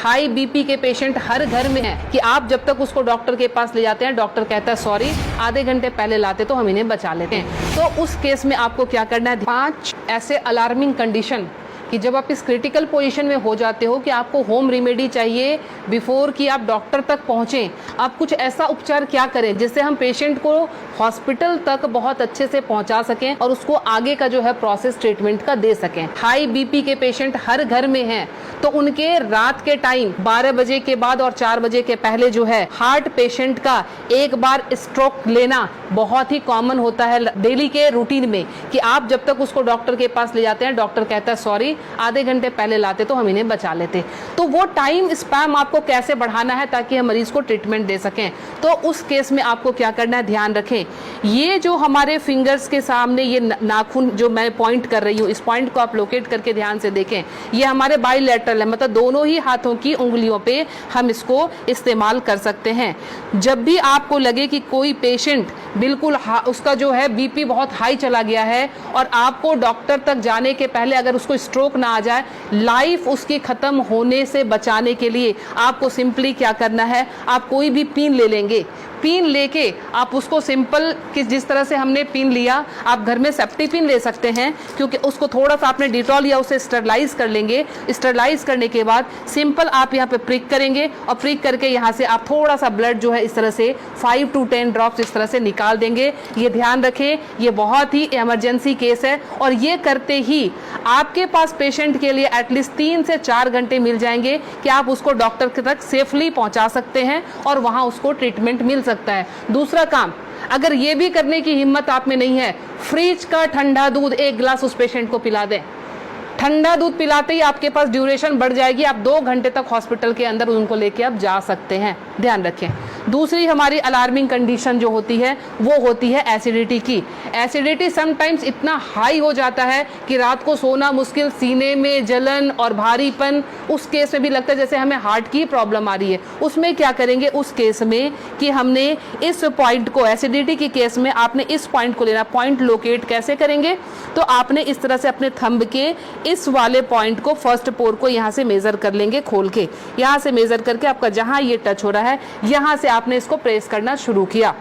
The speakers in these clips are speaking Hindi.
हाई बीपी के पेशेंट हर घर में है कि आप जब तक उसको डॉक्टर के पास ले जाते हैं, डॉक्टर कहता है सॉरी, आधे घंटे पहले लाते तो हम इन्हें बचा लेते हैं। तो उस केस में आपको क्या करना है, 5 ऐसे अलार्मिंग कंडीशन कि जब आप इस क्रिटिकल पोजीशन में हो जाते हो कि आपको होम रेमेडी चाहिए बिफोर कि आप डॉक्टर तक पहुंचें। आप कुछ ऐसा उपचार क्या करें जिससे हम पेशेंट को हॉस्पिटल तक बहुत अच्छे से पहुंचा सकें और उसको आगे का जो है प्रोसेस ट्रीटमेंट का दे सकें। हाई बीपी के पेशेंट हर घर में हैं, तो उनके रात के टाइम 12 बजे के बाद और 4 बजे के पहले जो है हार्ट पेशेंट का एक बार स्ट्रोक लेना बहुत ही कॉमन होता है डेली के रूटीन में कि आप जब तक उसको डॉक्टर के पास ले जाते हैं, डॉक्टर कहता है सॉरी, आधे घंटे पहले लाते तो हम इन्हें बचा लेते। तो वो टाइम स्पैम आपको कैसे बढ़ाना है ताकि हम मरीज को ट्रीटमेंट दे सकें। तो उस केस में आपको क्या करना है, ध्यान रखें, ये जो हमारे फिंगर्स के सामने ये नाखून जो मैं पॉइंट कर रही हूँ, इस पॉइंट को आप लोकेट करके ध्यान से देखें, ये हमारे बाइलेटरल है, मतलब दोनों ही हाथों की उंगलियों पे हम इसको इस्तेमाल कर सकते हैं। जब भी आपको लगे कि कोई पेशेंट बिल्कुल उसका जो है बीपी बहुत हाई चला गया है और आपको डॉक्टर तक जाने के पहले अगर उसको स्ट्रोक ना आ जाए, लाइफ उसकी खत्म होने से बचाने के लिए आपको सिंपली क्या करना है, आप कोई भी पिन ले लेंगे, पिन लेके आप उसको सिंपल कि जिस तरह से हमने पिन लिया, आप घर में सेफ्टी पिन ले सकते हैं क्योंकि उसको थोड़ा सा आपने डिटॉल या उसे स्टरलाइज कर लेंगे। स्टरलाइज करने के बाद सिंपल आप यहाँ पे प्रिक करेंगे और प्रिक करके यहाँ से आप थोड़ा सा ब्लड जो है इस तरह से 5 to 10 ड्रॉप्स इस तरह से निकाल देंगे। ये ध्यान रखें, ये बहुत ही इमरजेंसी केस है और ये करते ही आपके पास पेशेंट के लिए एटलीस्ट 3 से 4 घंटे मिल जाएंगे कि आप उसको डॉक्टर तक सेफली पहुंचा सकते हैं और वहां उसको ट्रीटमेंट मिल सकता है। दूसरा काम, अगर ये भी करने की हिम्मत आप में नहीं है, फ्रिज का ठंडा दूध 1 गिलास उस पेशेंट को पिला दें। ठंडा दूध पिलाते ही आपके पास ड्यूरेशन बढ़ जाएगी, आप 2 घंटे तक हॉस्पिटल के अंदर उनको लेके आप जा सकते हैं। ध्यान रखें। दूसरी हमारी अलार्मिंग कंडीशन जो होती है वो होती है एसिडिटी की। एसिडिटी समटाइम्स इतना हाई हो जाता है कि रात को सोना मुश्किल, सीने में जलन और भारीपन, उस केस में भी लगता है जैसे हमें हार्ट की प्रॉब्लम आ रही है। उसमें क्या करेंगे उस केस में कि हमने इस पॉइंट को, एसिडिटी के केस में आपने इस पॉइंट को लेना। पॉइंट लोकेट कैसे करेंगे, तो आपने इस तरह से अपने थंब के इस वाले पॉइंट को, फर्स्ट पोर को यहाँ से मेजर कर लेंगे, खोल के यहाँ से मेजर करके आपका जहाँ ये टच हो रहा है यहाँ से आपने इसको प्रेस करना शुरू किया।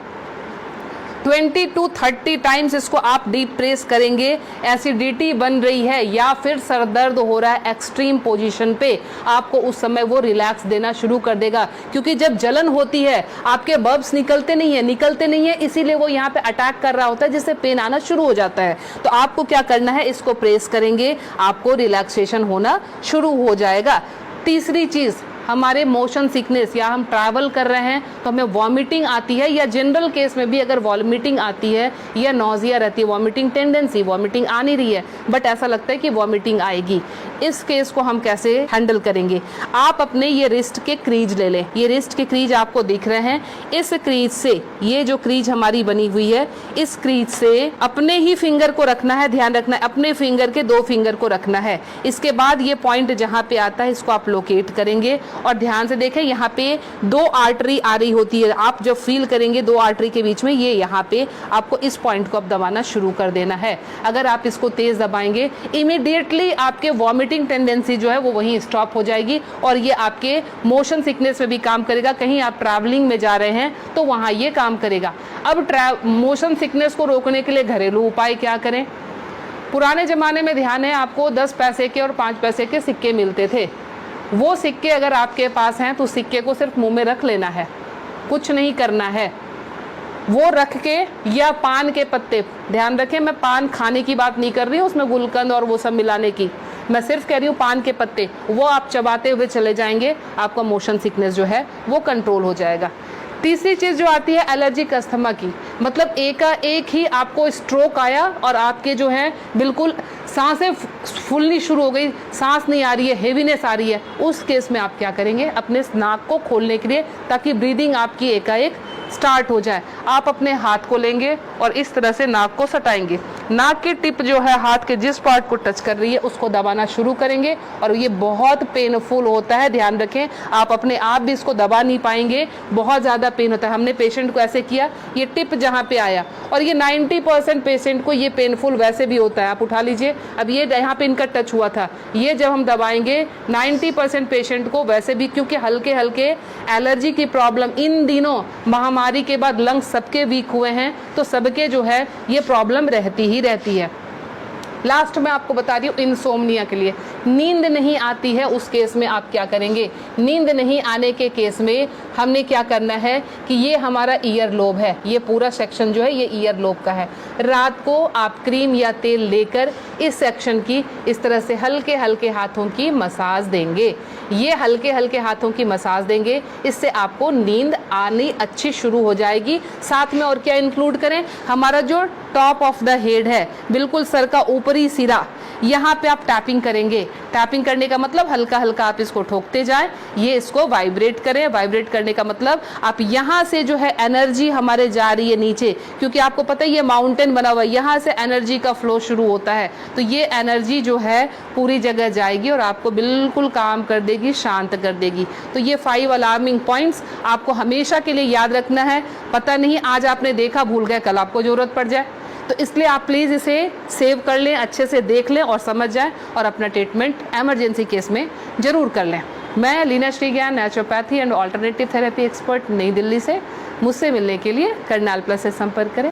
20 to 30 टाइम्स इसको आप डीप प्रेस करेंगे। एसिडिटी बन रही है या फिर सर दर्द हो रहा है एक्सट्रीम पोजीशन पे, आपको उस समय वो रिलैक्स देना शुरू कर देगा क्योंकि जब जलन होती है आपके बब्स निकलते नहीं है, इसीलिए वो यहाँ पे अटैक कर रहा होता है जिससे पेन आना शुरू हो जाता है। तो आपको क्या करना है, इसको प्रेस करेंगे, आपको रिलैक्सेशन होना शुरू हो जाएगा। तीसरी चीज़, हमारे मोशन सिकनेस या हम ट्रैवल कर रहे हैं तो हमें वॉमिटिंग आती है या जनरल केस में भी अगर वॉमिटिंग आती है या नॉजिया रहती है, वॉमिटिंग टेंडेंसी, वॉमिटिंग आ नहीं रही है बट ऐसा लगता है कि वॉमिटिंग आएगी, इस केस को हम कैसे हैंडल करेंगे। आप अपने ये रिस्ट के क्रीज ले लें, ये रिस्ट के क्रीज आपको दिख रहे हैं, इस क्रीज से, ये जो क्रीज हमारी बनी हुई है, इस क्रीज से अपने ही फिंगर को रखना है, ध्यान रखना है, अपने फिंगर के 2 फिंगर को रखना है। इसके बाद ये पॉइंट जहाँ पे आता है इसको आप लोकेट करेंगे और ध्यान से देखें, यहाँ पे 2 आर्टरी आ रही होती है, आप जब फील करेंगे 2 आर्टरी के बीच में, ये यहाँ पे आपको इस पॉइंट को अब दबाना शुरू कर देना है। अगर आप इसको तेज दबाएंगे इमीडिएटली आपके वॉमिटिंग टेंडेंसी जो है वो वहीं स्टॉप हो जाएगी और ये आपके मोशन सिकनेस में भी काम करेगा। कहीं आप ट्रैवलिंग में जा रहे हैं तो वहाँ ये काम करेगा। अब मोशन सिकनेस को रोकने के लिए घरेलू उपाय क्या करें। पुराने ज़माने में ध्यान है आपको 10 पैसे के और 5 पैसे के सिक्के मिलते थे, वो सिक्के अगर आपके पास हैं तो सिक्के को सिर्फ मुंह में रख लेना है, कुछ नहीं करना है। वो रख के, या पान के पत्ते, ध्यान रखें मैं पान खाने की बात नहीं कर रही हूँ, उसमें गुलकंद और वो सब मिलाने की, मैं सिर्फ कह रही हूँ पान के पत्ते, वो आप चबाते हुए चले जाएंगे, आपका मोशन सिकनेस जो है वो कंट्रोल हो जाएगा। तीसरी चीज़ जो आती है एलर्जिक अस्थमा की, मतलब एक ही आपको स्ट्रोक आया और आपके जो है बिल्कुल सांसें फूलनी शुरू हो गई, सांस नहीं आ रही है, हेवीनेस आ रही है, उस केस में आप क्या करेंगे, अपने नाक को खोलने के लिए ताकि ब्रीदिंग आपकी एकाएक स्टार्ट हो जाए, आप अपने हाथ को लेंगे और इस तरह से नाक को सटाएंगे। नाक की टिप जो है हाथ के जिस पार्ट को टच कर रही है उसको दबाना शुरू करेंगे और ये बहुत पेनफुल होता है, ध्यान रखें। आप अपने आप भी इसको दबा नहीं पाएंगे, बहुत ज़्यादा पेन होता है। हमने पेशेंट को ऐसे किया, ये टिप जहाँ पे आया, और ये 90% पेशेंट को ये पेनफुल वैसे भी होता है। आप उठा लीजिए, अब ये यहाँ पे इनका टच हुआ था, ये जब हम दबाएंगे 90% पेशेंट को वैसे भी, क्योंकि हल्के हल्के एलर्जी की प्रॉब्लम इन दिनों महामारी के बाद लंग्स सबके वीक हुए हैं, तो सबके जो है ये प्रॉब्लम रहती ही रहती है। लास्ट में आपको बता रही हूँ इंसोम्निया के लिए, नींद नहीं आती है उस केस में आप क्या करेंगे। नींद नहीं आने के केस में हमने क्या करना है कि ये हमारा ईयर लोब है, ये पूरा सेक्शन जो है ये ईयर लोब का है। रात को आप क्रीम या तेल लेकर इस सेक्शन की इस तरह से हल्के हल्के हाथों की मसाज देंगे। ये हल्के हल्के हाथों की मसाज देंगे, इससे आपको नींद आनी अच्छी शुरू हो जाएगी। साथ में और क्या इंक्लूड करें, हमारा जो टॉप ऑफ द हेड है, बिल्कुल सर का ऊपरी सिरा, यहाँ पे आप टैपिंग करेंगे। टैपिंग करने का मतलब हल्का हल्का आप इसको ठोकते जाएं, ये इसको वाइब्रेट करें। वाइब्रेट करने का मतलब आप यहाँ से जो है एनर्जी हमारे जा रही है नीचे, क्योंकि आपको पता है ये माउंटेन बना हुआ है, यहाँ से एनर्जी का फ्लो शुरू होता है, तो ये एनर्जी जो है पूरी जगह जाएगी और आपको बिल्कुल काम कर देगी, शांत कर देगी। तो ये 5 अलार्मिंग पॉइंट्स आपको हमेशा के लिए याद रखना है। पता नहीं आज आपने देखा, भूल गए, कल आपको जरूरत पड़ जाए, तो इसलिए आप प्लीज़ इसे सेव कर लें, अच्छे से देख लें और समझ जाएं, और अपना ट्रीटमेंट एमरजेंसी केस में ज़रूर कर लें। मैं लीना श्री ज्ञान, naturopathy and alternative therapy expert, नई दिल्ली से। मुझसे मिलने के लिए करनाल प्लस से संपर्क करें।